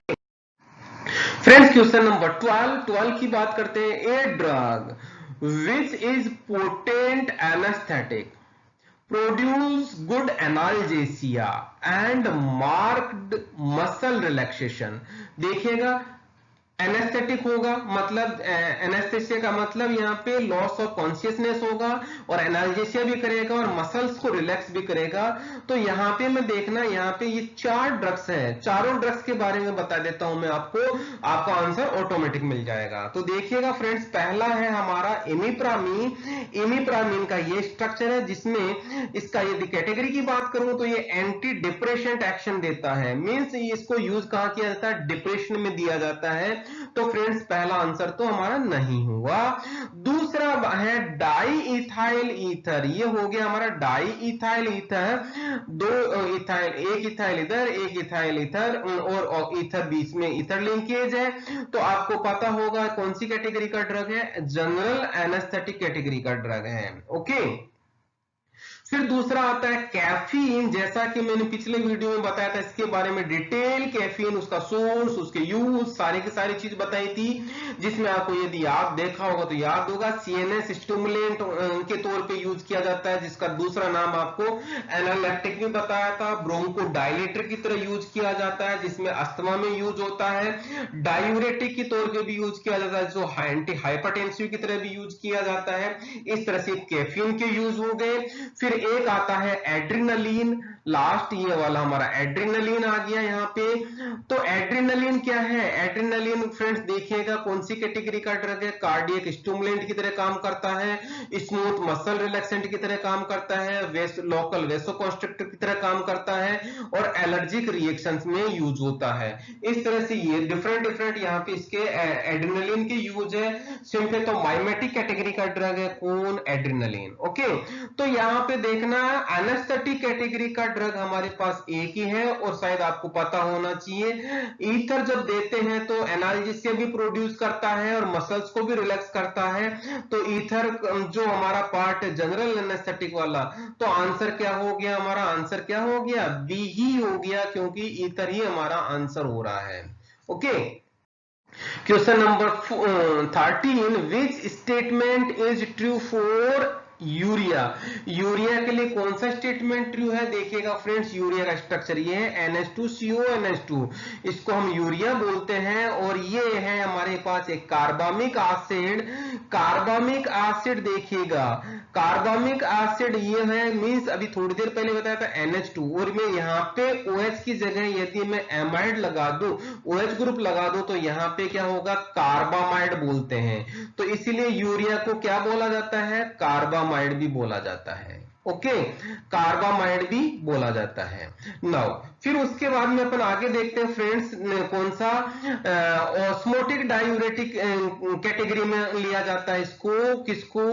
friends, question number 12 की बात करते हैं, a drug which is potent anaesthetic, produce good analgesia and marked muscle relaxation। देखिएगा एनेस्थेटिक होगा, मतलब एनेस्थेसिया का मतलब यहाँ पे लॉस ऑफ कॉन्शियसनेस होगा, और एनाल्जेसिया भी करेगा और मसल्स को रिलैक्स भी करेगा। तो यहाँ पे मैं देखना, यहाँ पे ये 4 ड्रग्स हैं, चारों ड्रग्स के बारे में बता देता हूं मैं आपको, आपका आंसर ऑटोमेटिक मिल जाएगा। तो देखिएगा फ्रेंड्स, पहला है हमारा इमिप्रामीन। इमिप्रामीन का ये स्ट्रक्चर है, जिसमें इसका यदि कैटेगरी की बात करूं तो ये एंटी डिप्रेशन एक्शन देता है, मीन्स इसको यूज कहां किया जाता है, डिप्रेशन में दिया जाता है। तो फ्रेंड्स पहला आंसर तो हमारा नहीं हुआ। दूसरा है डाई इथाइल ईथर, ये हो गया हमारा डाई इथाइल ईथर, 2 इथाइल, एक इथाइल इधर, एक इथाइल इथर, और इथर बीच में इथर लिंकेज है। तो आपको पता होगा कौन सी कैटेगरी का ड्रग है, जनरल एनेस्थेटिक कैटेगरी का ड्रग है। ओके, फिर दूसरा आता है कैफीन। जैसा कि मैंने पिछले वीडियो में बताया था, इसके बारे में डिटेल कैफीन, उसका सोर्स, उसके यूज, सारी की सारी चीज बताई थी, जिसमें आपको यदि आप देखा होगा तो याद होगा सीएनएस स्टिमुलेंट के तौर पे यूज किया जाता है, जिसका दूसरा नाम आपको एनालेप्टिक भी बताया था। ब्रोंको डायलेटर की तरह यूज किया जाता है, जिसमें अस्थमा में यूज होता है। डायूरेटिक के तौर पे भी यूज किया जाता है, जो एंटी हाइपरटेंसिव की तरह भी यूज किया जाता है। इस तरह से कैफीन के यूज हो गए। फिर एक आता है एड्रिनलिन, लास्ट ये वाला हमारा एड्रिनलिन आ गया यहाँ पे। तो एड्रिनलिन क्या है? एड्रिनलिन फ्रेंड्स देखिएगा कौन सी कैटेगरी का ड्रग है। कार्डियक स्टिमुलेंट की तरह काम करता है, स्मूथ मसल रिलैक्सेंट की तरह काम करता है, लोकल वेसोकंस्ट्रिक्टर की तरह काम करता है, और एलर्जिक रिएक्शंस में यूज होता है। इस तरह से ये डिफरेंट यहाँ पे इसके एड्रिनलिन के यूज है। सिम्पेथोमाइमेटिक कैटेगरी का ड्रग है कौन? एड्रिनलिन। ओके, तो यहाँ पे देखना एनेस्थेटिक कैटेगरी का ड्रग हमारे पास एक ही है, और शायद आपको पता होना चाहिए। ईथर जब देते हैं तो एनाल्जेसिया भी प्रोड्यूस करता है और मसल्स को भी रिलैक्स करता है। तो ईथर जो हमारा पार्ट है जनरल एनेस्थेटिक वाला, तो आंसर क्या हो गया? हमारा आंसर क्या हो गया? बी ही हो गया, क्योंकि ईथर ही हमारा आंसर हो रहा है। Okay, question number 13, which statement is true for urea? Urea के लिए कौन सा स्टेटमेंट ट्रू है? देखिएगा फ्रेंड्स, यूरिया का स्ट्रक्चर ये है NH2CONH2, इसको हम यूरिया बोलते हैं। और ये है हमारे पास एक कार्बामिक एसिड। कार्बामिक एसिड देखिएगा, कार्बामिक एसिड ये है, मींस अभी थोड़ी देर पहले बताया था NH2, और मैं यहाँ पे OH की जगह यदि मैं एमाइड लगा दूं, OH ग्रुप लगा दूं, तो यहाँ पे क्या होगा? कार्बामाइड बोलते हैं। तो इसीलिए यूरिया को क्या बोला जाता है? कार्बामाइड भी बोला जाता है। ओके, कार्बामाइड भी बोला जाता है। नाउ फिर उसके बाद में अपन आगे देखते हैं फ्रेंड्स, कौन सा ऑस्मोटिक डायूरेटिक कैटेगरी में लिया जाता है इसको, किसको?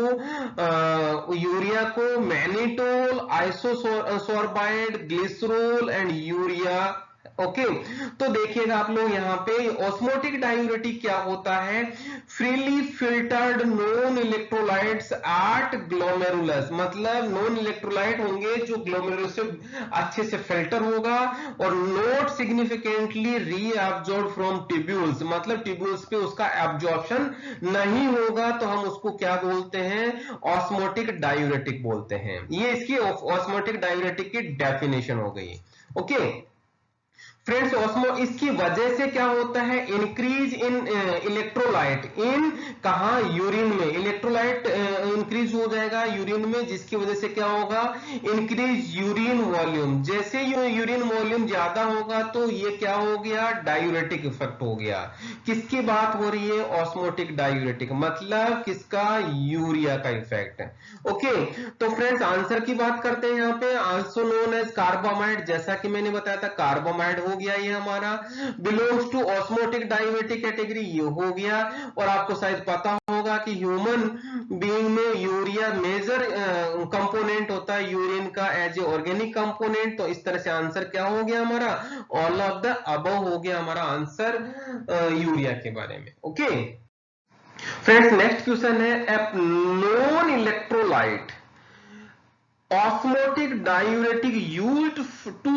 यूरिया को। Mannitol, आइसोसोर्बाइड, glycerol and urea. Okay, तो देखिएगा आप लोग यहाँ पे ऑस्मोटिक डायूरेटिक क्या होता है? Freely filtered non electrolytes at glomerulus, मतलब नॉन इलेक्ट्रोलाइट होंगे जो ग्लोमेरुलस से अच्छे से फिल्टर होगा, और not significantly reabsorb from tubules, मतलब ट्यूब्यूल्स पे उसका एब्जॉर्प्शन नहीं होगा, तो हम उसको क्या बोलते हैं? ऑस्मोटिक डायूरेटिक बोलते हैं। ये इसकी ऑस्मोटिक डायूरेटिक की डेफिनेशन हो गई। ओके फ्रेंड्स, ऑस्मो इसकी वजह से क्या होता है? इंक्रीज इन इलेक्ट्रोलाइट इन, कहा? यूरिन में। इलेक्ट्रोलाइट इंक्रीज हो जाएगा यूरिन में, जिसकी वजह से क्या होगा? Increase urine volume. जैसे यूरिन वॉल्यूम ज्यादा होगा तो ये क्या हो गया? डायूरेटिक इफेक्ट हो गया। किसकी बात हो रही है? ऑस्मोटिक डायूरेटिक, मतलब किसका? यूरिया का इफेक्ट। ओके, तो फ्रेंड्स आंसर की बात करते हैं यहाँ पे। आल्सो नोन एज कार्बामाइड, जैसा कि मैंने बताया था कार्बामाइड हो गया ये हमारा। Belongs to osmotic diuretic category, ये हो गया। और आपको शायद पता होगा कि ह्यूमन बीइंग में यूरिया मेजर कंपोनेंट होता है यूरिन का एज ए ऑर्गेनिक कंपोनेंट। तो इस तरह से आंसर क्या हो गया हमारा? ऑल ऑफ द अबव हो गया हमारा आंसर यूरिया के बारे में। ओके फ्रेंड्स, नेक्स्ट क्वेश्चन है, non electrolyte osmotic diuretic used to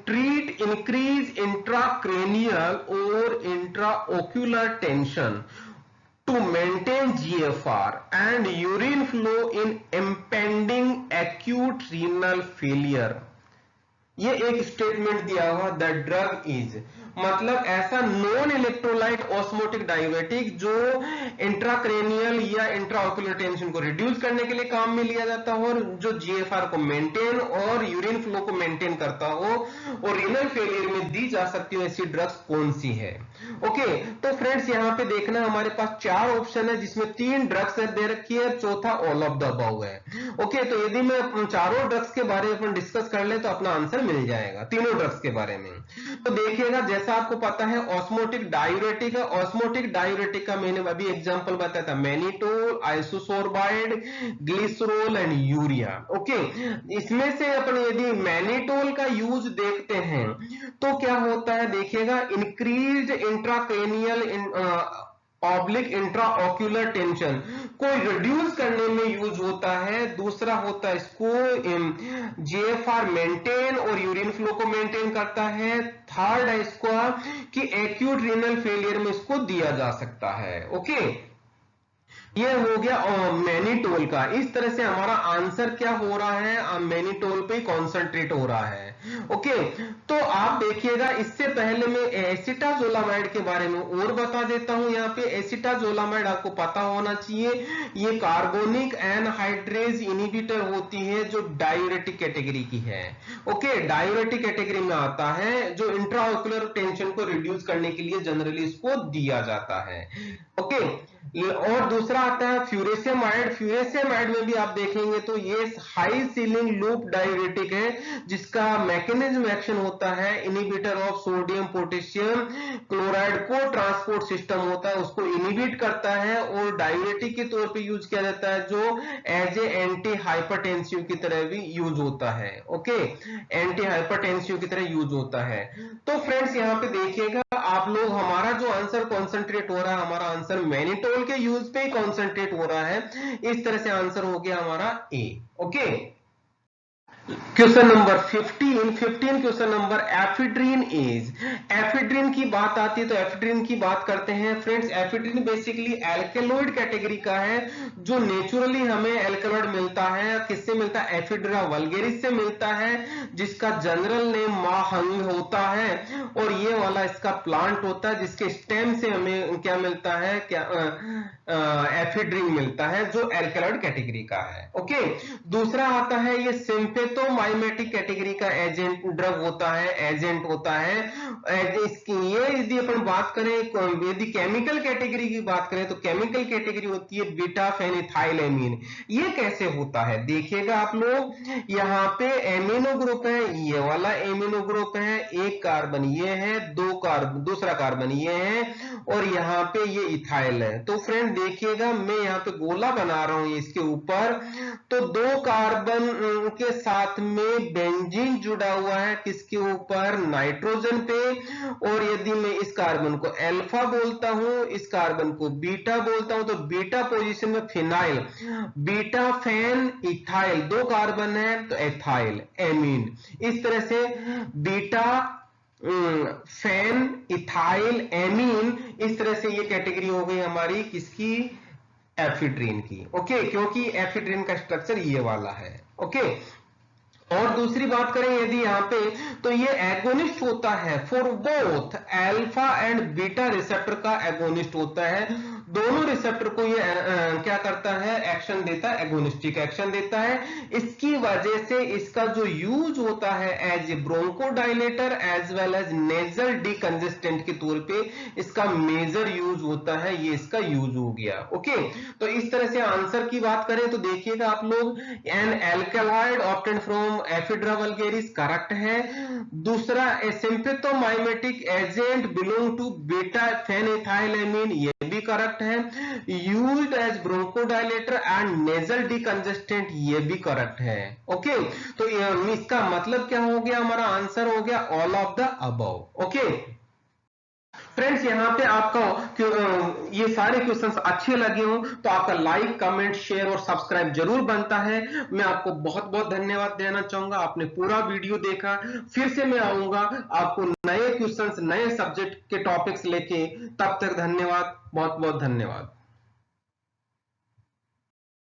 treat increase intracranial or intraocular tension to maintain GFR and urine flow in impending acute renal failure। ये एक statement दिया हुआ, द ड्रग इज, मतलब ऐसा non electrolyte osmotic diuretic जो intracranial या intraocular tension को reduce करने के लिए काम में लिया जाता हो, और जो जीएफआर को मेंटेन और यूरिन फ्लो को मेंटेन करता हो, और रीनल फेलियर में दी जा सकती हो, ऐसी ड्रग्स कौन सी है? ओके, तो फ्रेंड्स यहाँ पे देखना हमारे पास 4 ऑप्शन है, जिसमें 3 ड्रग्स दे रखी है, चौथा ऑल ऑफ द अबव है। ओके, तो यदि मैं चारों ड्रग्स के बारे में अपन डिस्कस कर ले तो अपना आंसर मिल जाएगा तीनों ड्रग्स के बारे में। तो देखिएगा, जैसा आपको पता है ऑस्मोटिक डायूरेटिक है, ऑस्मोटिक डायूरेटिक का मैंने अभी एग्जांपल बताया था, mannitol, आइसोसोर्बाइड, glycerol and urea. Okay, इसमें से अपन यदि मैनिटोल का यूज देखते हैं तो क्या होता है? देखिएगा, increased intracranial oblique intraocular tension को रिड्यूस करने में यूज होता है। दूसरा होता है इसको जीएफआर मेंटेन और यूरिन फ्लो को मेंटेन करता है। थर्ड है इसको कि एक्यूट रीनल फेलियर में इसको दिया जा सकता है। ओके, ये हो गया मैनिटोल का। इस तरह से हमारा आंसर क्या हो रहा है, मैनिटोल पे कॉन्सेंट्रेट हो रहा है। ओके, तो आप देखिएगा, इससे पहले मैं एसिटाजोलामाइड के बारे में और बता देता हूं। यहाँ पे एसिटाजोलामाइड आपको पता होना चाहिए, ये कार्बोनिक एनहाइड्रेज इनिबिटर होती है जो डायूरेटिक कैटेगरी की है। ओके, डायूरेटिक कैटेगरी में आता है, जो इंट्राओक्यूलर टेंशन को रिड्यूस करने के लिए जनरली इसको दिया जाता है। ओके, और दूसरा आता है फ्यूरेसेमाइड। फ्यूरेसेमाइड में भी आप देखेंगे तो ये हाई सीलिंग लूप डायूरेटिक है, जिसका मैकेनिज्म एक्शन होता है inhibitor of sodium potassium chloride को ट्रांसपोर्ट सिस्टम होता है, उसको इनिबिट करता है और डायूरेटिक के तौर पे यूज किया जाता है, जो एज ए एंटी हाइपरटेंसिव की तरह भी यूज होता है। ओके, एंटी हाइपरटेंसिव की तरह यूज होता है। तो फ्रेंड्स यहाँ पे देखिएगा आप लोग, हमारा जो आंसर कॉन्सेंट्रेट हो रहा है, हमारा आंसर मैनिटोल के यूज पे ही कॉन्सेंट्रेट हो रहा है। इस तरह से आंसर हो गया हमारा A. Okay, question number 15 question number ephedrine is. Ephedrine की बात आती है तो एफिड्रीन की बात करते हैं friends. Ephedrine basically alkaloid category का है, जो नेचुरली हमें एल्केलॉइड मिलता है। किससे मिलता है? एफिड्रा वल्गेरिस से मिलता है, जिसका जनरल नेम माहंग होता है, और ये वाला इसका प्लांट होता है, जिसके स्टेम से हमें क्या मिलता है, क्या एफिड्रीन मिलता है, जो एल्केलॉइड कैटेगरी का है। ओके, दूसरा आता है ये सिंपेथोमाइमेटिक कैटेगरी का एजेंट ड्रग होता है, एजेंट होता है। ये यदि अपन बात करें, यदि केमिकल कैटेगरी की बात करें तो केमिकल कैटेगरी होती है बीटा फेनिथाइलेमीन। ये कैसे होता है देखिएगा आप लोग, यहाँ पे एमिनो ग्रुप है, ये वाला एमिनो ग्रुप है, एक कार्बन ये है, दो कार्बन, दूसरा कार्बन ये है, और यहाँ पे ये इथाइल है। तो फ्रेंड देखिएगा, मैं यहाँ पे गोला बना रहा हूं इसके ऊपर, तो दो कार्बन के साथ में बेंजीन जुड़ा हुआ है, किसके ऊपर? नाइट्रोजन पे। और यदि मैं इस कार्बन को अल्फा बोलता हूं, इस कार्बन को बीटा बोलता हूं, तो बीटा पोजीशन में फिनाइल, बीटा फेन इथाइल, दो कार्बन है तो एथाइल एमीन। इस तरह से बीटा फेन इथाइल एमीन, इस तरह से ये कैटेगरी हो गई हमारी किसकी? एफिड्रीन की। ओके, क्योंकि एफिड्रीन का स्ट्रक्चर ये वाला है। ओके, और दूसरी बात करें यदि यहाँ पे, तो ये एगोनिस्ट होता है for both alpha and beta receptor का एगोनिस्ट होता है। दोनों रिसेप्टर को ये क्या करता है? एक्शन देता है, एगोनिस्टिक एक्शन देता है। इसकी वजह से इसका जो यूज होता है as a bronchodilator as well as nasal decongestant के तौर पे इसका मेजर यूज होता है, ये इसका यूज हो गया। ओके, तो इस तरह से आंसर की बात करें तो देखिएगा आप लोग, an alkaloid obtained from ephedra vulgaris correct है। दूसरा, a sympathomimetic agent belong to beta phenylethylamine, ये भी करेक्ट है। Used as bronchodilator and nasal decongestant, ये भी करेक्ट है। ओके, तो इसका मतलब क्या हो गया? हमारा आंसर हो गया all of the above. Okay friends, यहाँ पे आपका ये सारे क्वेश्चंस अच्छे लगे हो तो आपका लाइक, कमेंट, शेयर और सब्सक्राइब जरूर बनता है। मैं आपको बहुत बहुत धन्यवाद देना चाहूंगा, आपने पूरा वीडियो देखा। फिर से मैं आऊंगा आपको नए क्वेश्चंस, नए सब्जेक्ट के टॉपिक्स लेके। तब तक धन्यवाद, बहुत बहुत धन्यवाद।